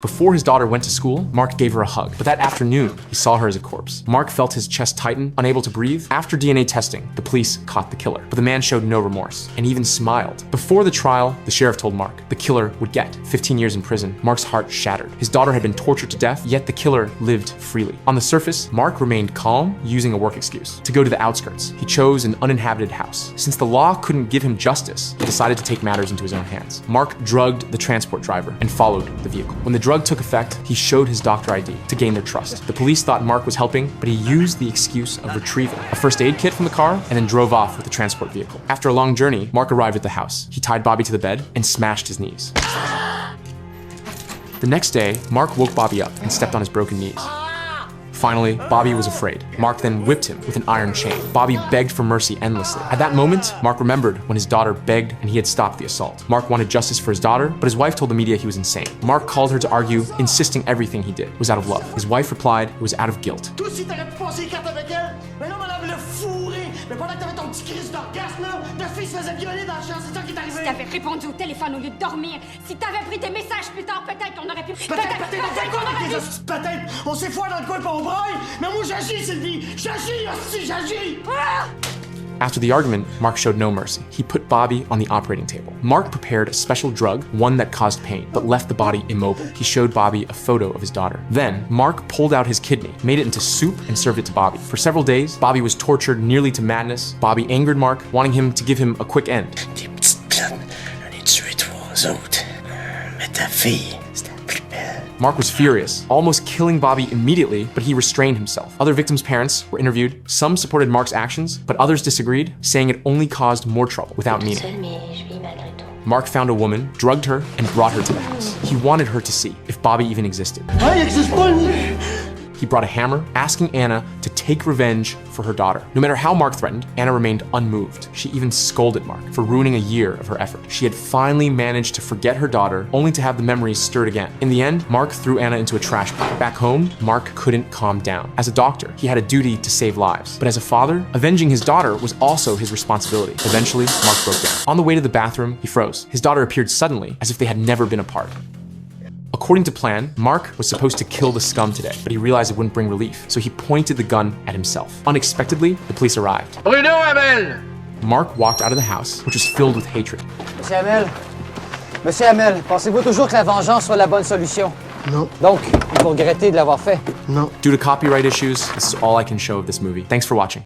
Before his daughter went to school, Mark gave her a hug, but that afternoon, he saw her as a corpse. Mark felt his chest tighten, unable to breathe. After DNA testing, the police caught the killer, but the man showed no remorse, and even smiled. Before the trial, the sheriff told Mark the killer would get 15 years in prison. Mark's heart shattered. His daughter had been tortured to death, yet the killer lived freely. On the surface, Mark remained calm, using a work excuse to go to the outskirts. He chose an uninhabited house. Since the law couldn't give him justice, he decided to take matters into his own hands. Mark drugged the transport driver and followed the vehicle. When the drug took effect, he showed his doctor ID to gain their trust. The police thought Mark was helping, but he used the excuse of retrieving a first aid kit from the car and then drove off with the transport vehicle. After a long journey, Mark arrived at the house. He tied Bobby to the bed and smashed his knees. The next day, Mark woke Bobby up and stepped on his broken knees. Finally, Bobby was afraid. Mark then whipped him with an iron chain. Bobby begged for mercy endlessly. At that moment, Mark remembered when his daughter begged and he had stopped the assault. Mark wanted justice for his daughter, but his wife told the media he was insane. Mark called her to argue, insisting everything he did was out of love. His wife replied it was out of guilt. Si t'avais répondu au téléphone au lieu de dormir, si t'avais pris tes messages plus tard, peut-être qu'on aurait pu... Peut-être, on s'est foiré dans le coin pis on braille, mais moi j'agis, Sylvie! J'agis, hostie, j'agis! After the argument, Mark showed no mercy. He put Bobby on the operating table. Mark prepared a special drug, one that caused pain, but left the body immobile. He showed Bobby a photo of his daughter. Then, Mark pulled out his kidney, made it into soup, and served it to Bobby. For several days, Bobby was tortured nearly to madness. Bobby angered Mark, wanting him to give him a quick end. Des petites connes, j'en ai tué 3 autres. Mais ta fille, c'était la plus belle. Mark was furious, almost killing Bobby immediately, but he restrained himself. Other victims' parents were interviewed. Some supported Mark's actions, but others disagreed, saying it only caused more trouble without meaning. Mark found a woman, drugged her, and brought her to the house. He wanted her to see if Bobby even existed. He brought a hammer, asking Anna to take revenge for her daughter. No matter how Mark threatened, Anna remained unmoved. She even scolded Mark for ruining a year of her effort. She had finally managed to forget her daughter, only to have the memories stirred again. In the end, Mark threw Anna into a trash pile. Back home, Mark couldn't calm down. As a doctor, he had a duty to save lives. But as a father, avenging his daughter was also his responsibility. Eventually, Mark broke down. On the way to the bathroom, he froze. His daughter appeared suddenly, as if they had never been apart. According to plan, Mark was supposed to kill the scum today, but he realized it wouldn't bring relief, so he pointed the gun at himself. Unexpectedly, the police arrived. Bruno Hamel! Mark walked out of the house, which was filled with hatred. Monsieur Hamel, pensez-vous toujours que la vengeance soit la bonne solution? Non. Donc, vous regrettez de l'avoir fait? Non. Due to copyright issues, this is all I can show of this movie. Thanks for watching.